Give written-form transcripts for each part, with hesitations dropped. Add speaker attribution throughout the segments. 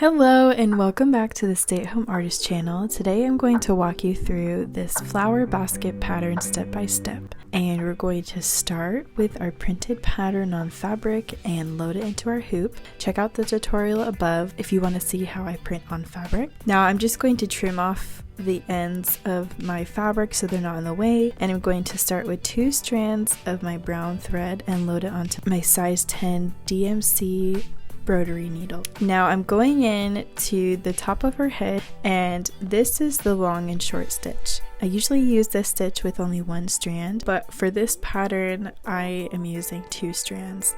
Speaker 1: Hello and welcome back to the Stay at Home Artist channel. Today I'm going to walk you through this flower basket pattern step by step. And we're going to start with our printed pattern on fabric and load it into our hoop. Check out the tutorial above if you want to see how I print on fabric. Now I'm just going to trim off the ends of my fabric so they're not in the way, and I'm going to start with 2 strands of my brown thread and load it onto my size 10 DMC embroidery needle. Now I'm going in to the top of her head, and this is the long and short stitch. I usually use this stitch with only 1 strand, but for this pattern I am using 2 strands.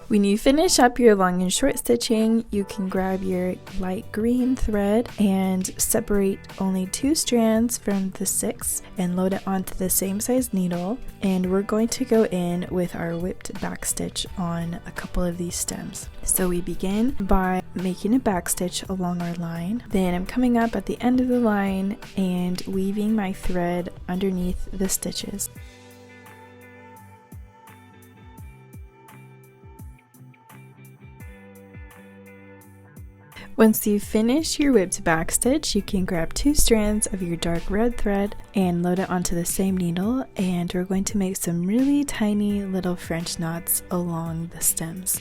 Speaker 1: When you finish up your long and short stitching, you can grab your light green thread and separate only 2 strands from the 6 and load it onto the same size needle. And we're going to go in with our whipped back stitch on a couple of these stems. So we begin by making a back stitch along our line. Then I'm coming up at the end of the line and weaving my thread underneath the stitches. Once you finish your whipped back stitch, you can grab 2 strands of your dark red thread and load it onto the same needle, and we're going to make some really tiny little French knots along the stems.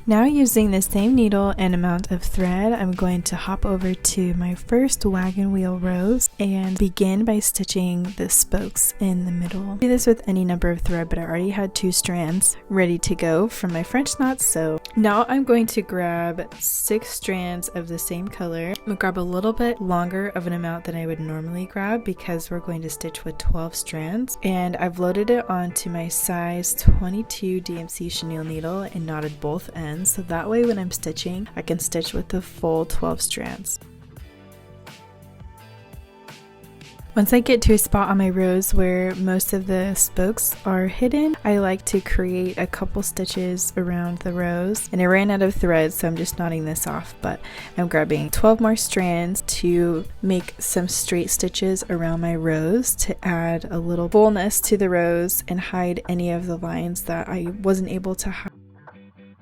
Speaker 1: Now, using the same needle and amount of thread, I'm going to hop over to my first wagon wheel rows and begin by stitching the spokes in the middle. Do this with any number of thread, but I already had 2 strands ready to go from my French knots. So now I'm going to grab 6 strands of the same color. I'm going to grab a little bit longer of an amount than I would normally grab because we're going to stitch with 12 strands. And I've loaded it onto my size 22 DMC chenille needle and knotted both ends. So that way when I'm stitching, I can stitch with the full 12 strands. Once I get to a spot on my rows where most of the spokes are hidden, I like to create a couple stitches around the rows. And I ran out of thread, so I'm just knotting this off, but I'm grabbing 12 more strands to make some straight stitches around my rows to add a little fullness to the rows and hide any of the lines that I wasn't able to hide.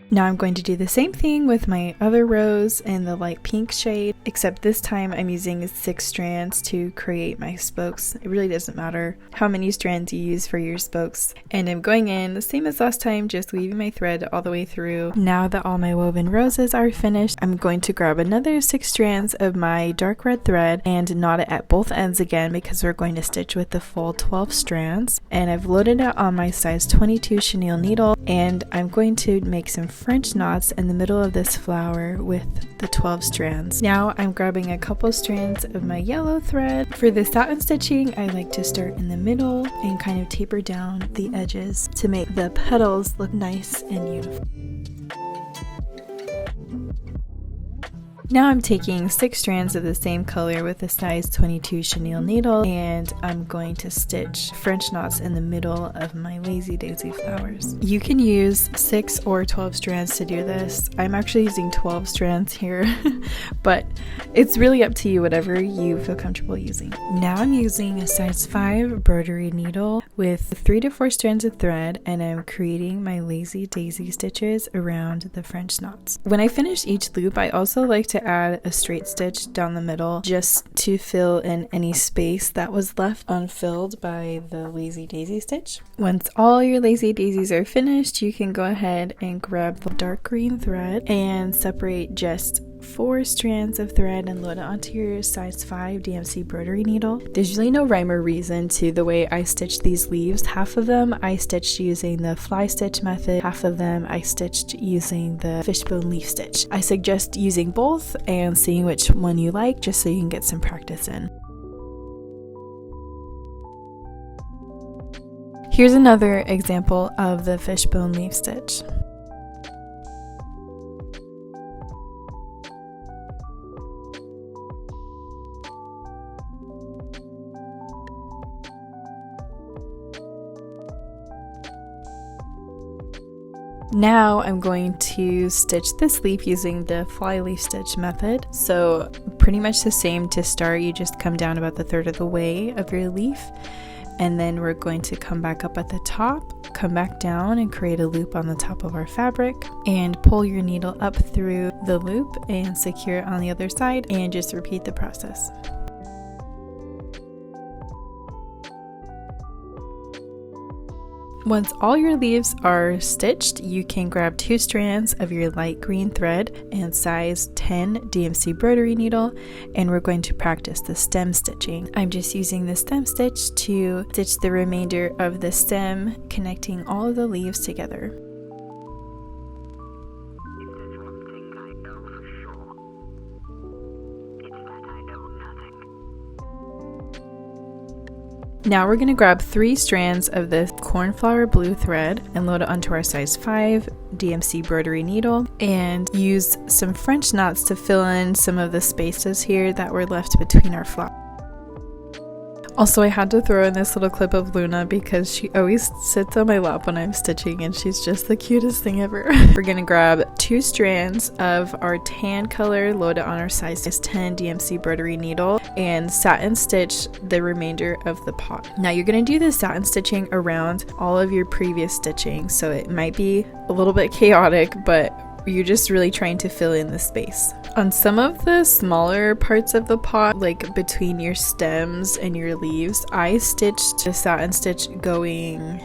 Speaker 1: Now I'm going to do the same thing with my other rows in the light pink shade, except this time I'm using 6 strands to create my spokes. It really doesn't matter how many strands you use for your spokes. And I'm going in the same as last time, just weaving my thread all the way through. Now that all my woven roses are finished, I'm going to grab another 6 strands of my dark red thread and knot it at both ends again because we're going to stitch with the full 12 strands. And I've loaded it on my size 22 chenille needle, and I'm going to make some French knots in the middle of this flower with the 12 strands. Now I'm grabbing a couple strands of my yellow thread. For the satin stitching, I like to start in the middle and kind of taper down the edges to make the petals look nice and uniform. Now I'm taking 6 strands of the same color with a size 22 chenille needle, and I'm going to stitch French knots in the middle of my lazy daisy flowers. You can use 6 or 12 strands to do this. I'm actually using 12 strands here, but it's really up to you, whatever you feel comfortable using. Now I'm using a size 5 embroidery needle with 3 to 4 strands of thread, and I'm creating my lazy daisy stitches around the French knots. When I finish each loop, I also like to add a straight stitch down the middle just to fill in any space that was left unfilled by the lazy daisy stitch. Once all your lazy daisies are finished, you can go ahead and grab the dark green thread and separate just 4 strands of thread and load it onto your size 5 DMC embroidery needle. There's really no rhyme or reason to the way I stitched these leaves. Half of them I stitched using the fly stitch method, half of them I stitched using the fishbone leaf stitch. I suggest using both and seeing which one you like just so you can get some practice in. Here's another example of the fishbone leaf stitch. Now I'm going to stitch this leaf using the fly leaf stitch method. So pretty much the same to start. You just come down about the third of the way of your leaf, and then we're going to come back up at the top, come back down and create a loop on the top of our fabric, and pull your needle up through the loop and secure it on the other side, and just repeat the process. Once all your leaves are stitched, you can grab 2 strands of your light green thread and size 10 DMC embroidery needle, and we're going to practice the stem stitching. I'm just using the stem stitch to stitch the remainder of the stem, connecting all of the leaves together. Now we're going to grab 3 strands of the cornflower blue thread and load it onto our size 5 DMC embroidery needle, and use some French knots to fill in some of the spaces here that were left between our flowers. Also, I had to throw in this little clip of Luna because she always sits on my lap when I'm stitching, and she's just the cutest thing ever. We're gonna grab 2 strands of our tan color, load it on our size 10 DMC embroidery needle, and satin stitch the remainder of the pot. Now you're gonna do the satin stitching around all of your previous stitching, so it might be a little bit chaotic, but you're just really trying to fill in the space. On some of the smaller parts of the pot, like between your stems and your leaves, I stitched the satin stitch going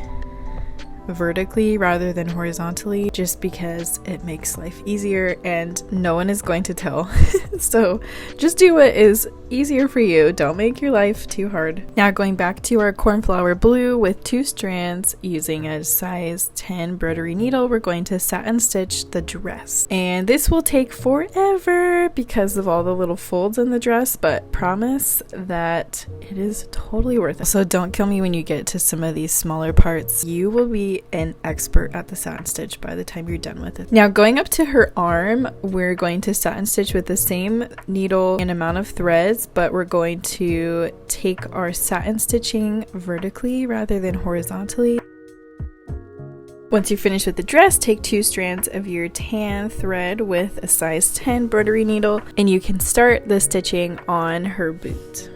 Speaker 1: vertically rather than horizontally, just because it makes life easier and no one is going to tell. So just do what is easier for you. Don't make your life too hard. Now going back to our cornflower blue with 2 strands, using a size 10 embroidery needle, we're going to satin stitch the dress. And this will take forever because of all the little folds in the dress, but promise that it is totally worth it. So don't kill me when you get to some of these smaller parts. You will be an expert at the satin stitch by the time you're done with it. Now going up to her arm, we're going to satin stitch with the same needle and amount of threads, but we're going to take our satin stitching vertically rather than horizontally. Once you're finished with the dress, take 2 strands of your tan thread with a size 10 embroidery needle, and you can start the stitching on her boot.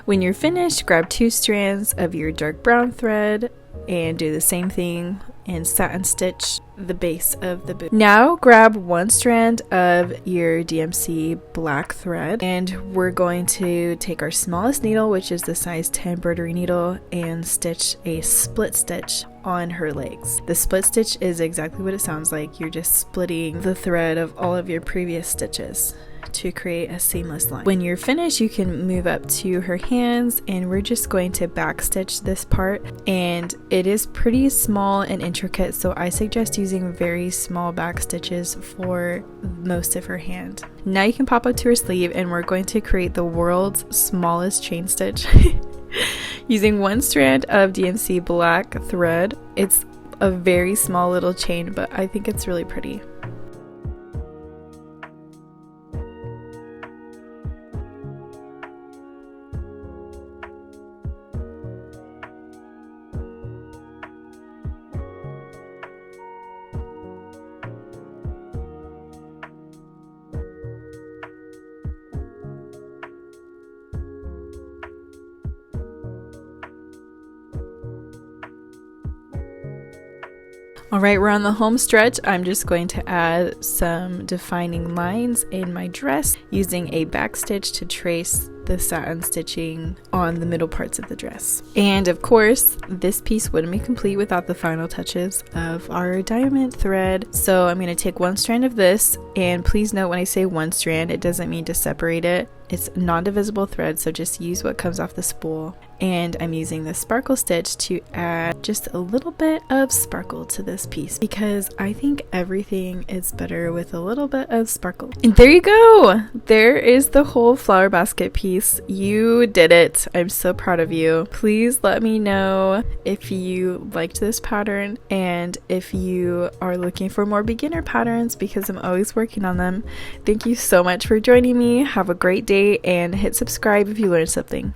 Speaker 1: When you're finished, grab 2 strands of your dark brown thread and do the same thing and satin stitch the base of the boot. Now grab 1 strand of your DMC black thread, and we're going to take our smallest needle, which is the size 10 embroidery needle, and stitch a split stitch on her legs. The split stitch is exactly what it sounds like. You're just splitting the thread of all of your previous stitches to create a seamless line. When you're finished, you can move up to her hands, and we're just going to back stitch this part, and it is pretty small and intricate, so I suggest using very small back stitches for most of her hand. Now you can pop up to her sleeve, and we're going to create the world's smallest chain stitch using 1 strand of DMC black thread. It's a very small little chain, but I think it's really pretty. Alright, we're on the home stretch. I'm just going to add some defining lines in my dress using a back stitch to trace the satin stitching on the middle parts of the dress. And of course, this piece wouldn't be complete without the final touches of our diamond thread. So I'm going to take 1 strand of this, and please note when I say 1 strand, it doesn't mean to separate it. It's non-divisible thread, so just use what comes off the spool. And I'm using the sparkle stitch to add just a little bit of sparkle to this piece, because I think everything is better with a little bit of sparkle. And there you go! There is the whole flower basket piece. You did it! I'm so proud of you. Please let me know if you liked this pattern and if you are looking for more beginner patterns, because I'm always working on them. Thank you so much for joining me. Have a great day and hit subscribe if you learned something.